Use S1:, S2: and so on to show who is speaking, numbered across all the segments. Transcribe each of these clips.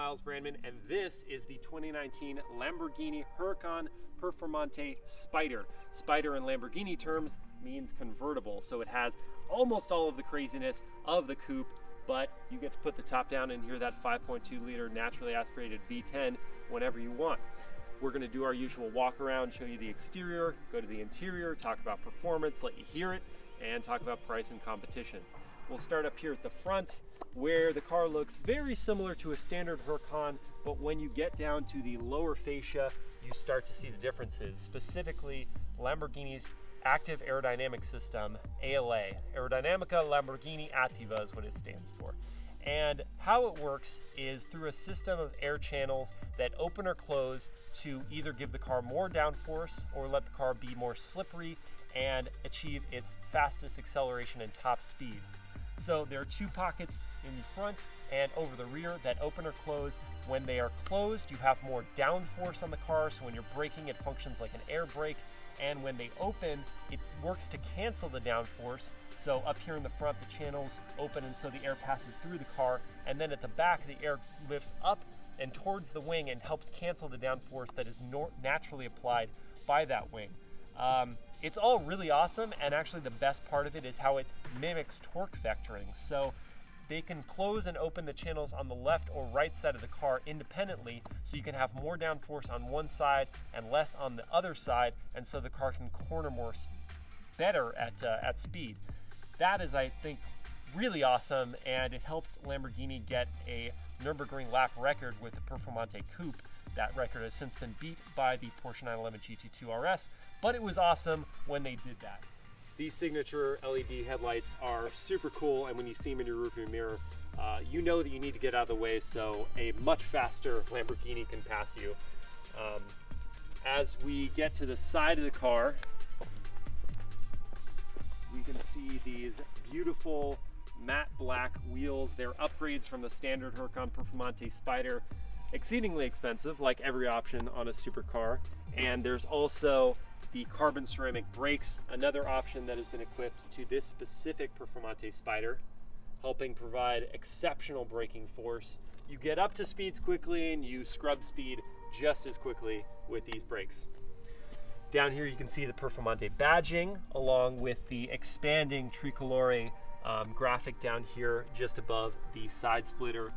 S1: Miles Brandman, and this is the 2019 Lamborghini Huracan Performante Spyder. Spyder in Lamborghini terms means convertible, so it has almost all of the craziness of the coupe, but you get to put the top down and hear that 5.2 liter naturally aspirated V10 whenever you want. We're going to do our usual walk around, show you the exterior, go to the interior, talk about performance, let you hear it, and talk about price and competition. We'll start up here at the front, where the car looks very similar to a standard Huracan, but when you get down to the lower fascia, you start to see the differences. Specifically, Lamborghini's active aerodynamic system, ALA, Aerodynamica Lamborghini Attiva is what it stands for. And how it works is through a system of air channels that open or close to either give the car more downforce or let the car be more slippery and achieve its fastest acceleration and top speed. So there are two pockets in the front and over the rear that open or close. When they are closed, you have more downforce on the car, so when you're braking, it functions like an air brake. And when they open, it works to cancel the downforce. So up here in the front, the channels open, and so the air passes through the car. And then at the back, the air lifts up and towards the wing and helps cancel the downforce that is naturally applied by that wing. It's all really awesome, and actually the best part of it is how it mimics torque vectoring. So they can close and open the channels on the left or right side of the car independently, so you can have more downforce on one side and less on the other side, and so the car can corner better at speed. That is, I think, really awesome, and it helped Lamborghini get a Nürburgring lap record with the Performante Coupe. That record has since been beat by the Porsche 911 GT2 RS, but it was awesome when they did that. These signature LED headlights are super cool, and when you see them in your rearview mirror, you know that you need to get out of the way so a much faster Lamborghini can pass you. As we get to the side of the car, we can see these beautiful matte black wheels. They're upgrades from the standard Huracan Performante Spyder. Exceedingly expensive, like every option on a supercar. And there's also the carbon ceramic brakes, another option that has been equipped to this specific Performante Spyder, helping provide exceptional braking force. You get up to speeds quickly and you scrub speed just as quickly with these brakes. Down here you can see the Performante badging along with the expanding tricolore graphic down here just above the side splitter.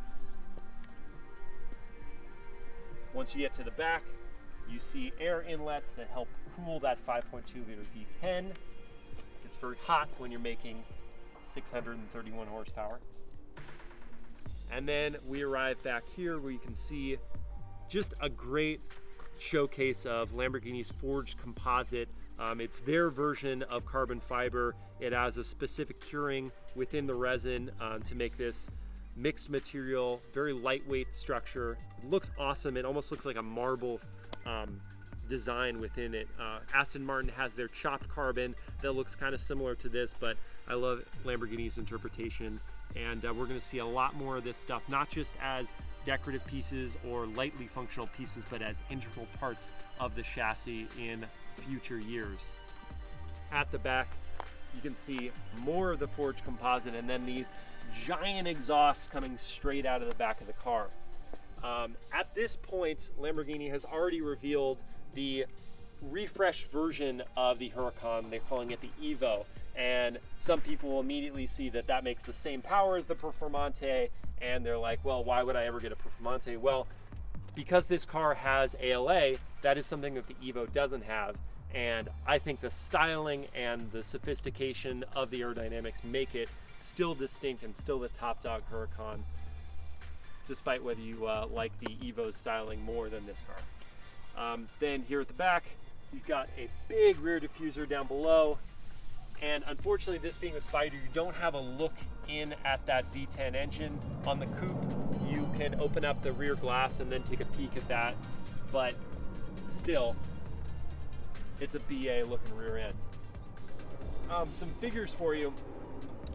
S1: Once you get to the back, you see air inlets that help cool that 5.2 liter V10. It's very hot when you're making 631 horsepower. And then we arrive back here where you can see just a great showcase of Lamborghini's forged composite. It's their version of carbon fiber. It has a specific curing within the resin to make this mixed material, very lightweight structure. It looks awesome. It almost looks like a marble design within it. Aston Martin has their chopped carbon that looks kind of similar to this, but I love Lamborghini's interpretation, and we're going to see a lot more of this stuff, not just as decorative pieces or lightly functional pieces, but as integral parts of the chassis in future years. At the back, you can see more of the forged composite, and then these giant exhausts coming straight out of the back of the car. At this point, Lamborghini has already revealed the refreshed version of the Huracan. They're calling it the Evo, and some people will immediately see that that makes the same power as the Performante, and they're like, well, why would I ever get a Performante? Well, because this car has ALA, that is something that the Evo doesn't have, and I think the styling and the sophistication of the aerodynamics make it still distinct and still the top dog Huracan, despite whether you like the Evo's styling more than this car. Then here at the back, you've got a big rear diffuser down below, and unfortunately, this being a Spyder, you don't have a look in at that V10 engine. On the coupe, you can open up the rear glass and then take a peek at that, but still, it's a BA looking rear end. Some figures for you.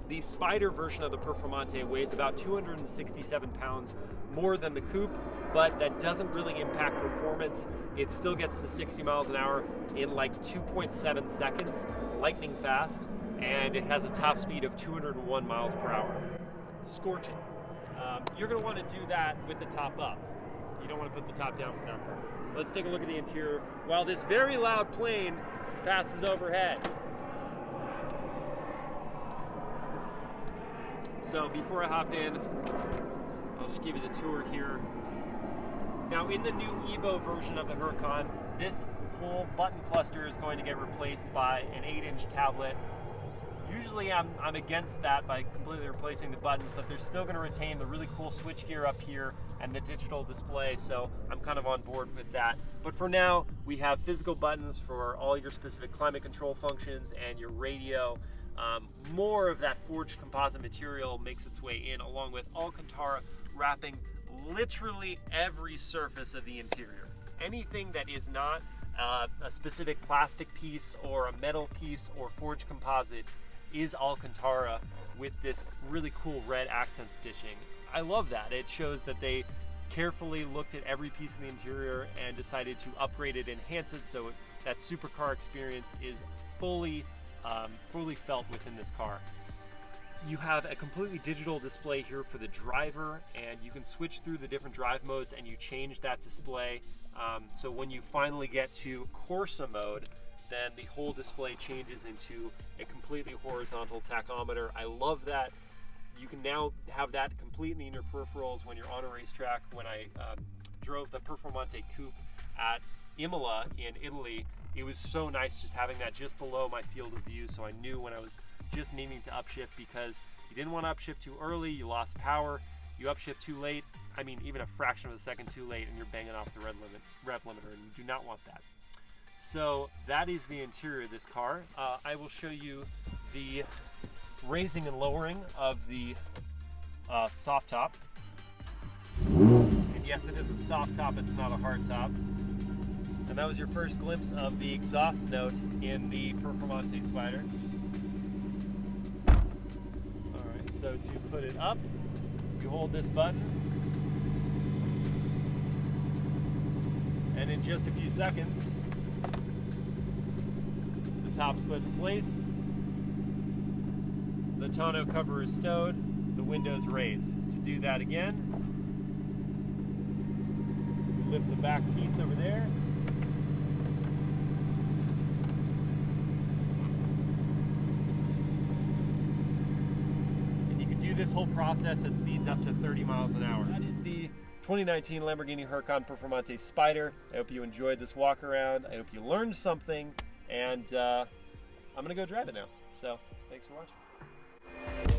S1: The Spyder version of the Performante weighs about 267 pounds more than the coupe, but that doesn't really impact performance. It still gets to 60 miles an hour in like 2.7 seconds, lightning fast, and it has a top speed of 201 miles per hour. Scorching. you're going to want to do that with the top up. You don't want to put the top down for that part. Let's take a look at the interior while this very loud plane passes overhead. So before I hop in, I'll just give you the tour here. Now in the new Evo version of the Huracan, this whole button cluster is going to get replaced by an 8-inch tablet. Usually I'm against that by completely replacing the buttons, but they're still going to retain the really cool switchgear up here and the digital display, so I'm kind of on board with that. But for now, we have physical buttons for all your specific climate control functions and your radio. More of that forged composite material makes its way in, along with Alcantara wrapping literally every surface of the interior. Anything that is not a specific plastic piece or a metal piece or forged composite is Alcantara with this really cool red accent stitching. I love that. It shows that they carefully looked at every piece of the interior and decided to upgrade it, enhance it, so that supercar experience is fully felt within this car. You have a completely digital display here for the driver, and you can switch through the different drive modes and you change that display. So when you finally get to Corsa mode, then the whole display changes into a completely horizontal tachometer. I love that. You can now have that completely in your peripherals when you're on a racetrack. When I drove the Performante Coupe at Imola in Italy, it was so nice just having that just below my field of view, so I knew when I was just needing to upshift, because you didn't want to upshift too early, you lost power. You upshift too late, I mean even a fraction of a second too late, and you're banging off the rev limiter, and you do not want that. So that is the interior of this car. I will show you the raising and lowering of the soft top. And yes, it is a soft top, it's not a hard top. And that was your first glimpse of the exhaust note in the Performante Spyder. Alright, so to put it up, you hold this button, and in just a few seconds, the top's put in place, the tonneau cover is stowed, the windows raised. To do that again, lift the back piece over there, this whole process at speeds up to 30 miles an hour. That is the 2019 Lamborghini Huracan Performante Spyder. I hope you enjoyed this walk around. I hope you learned something, and I'm gonna go drive it now. So thanks for watching.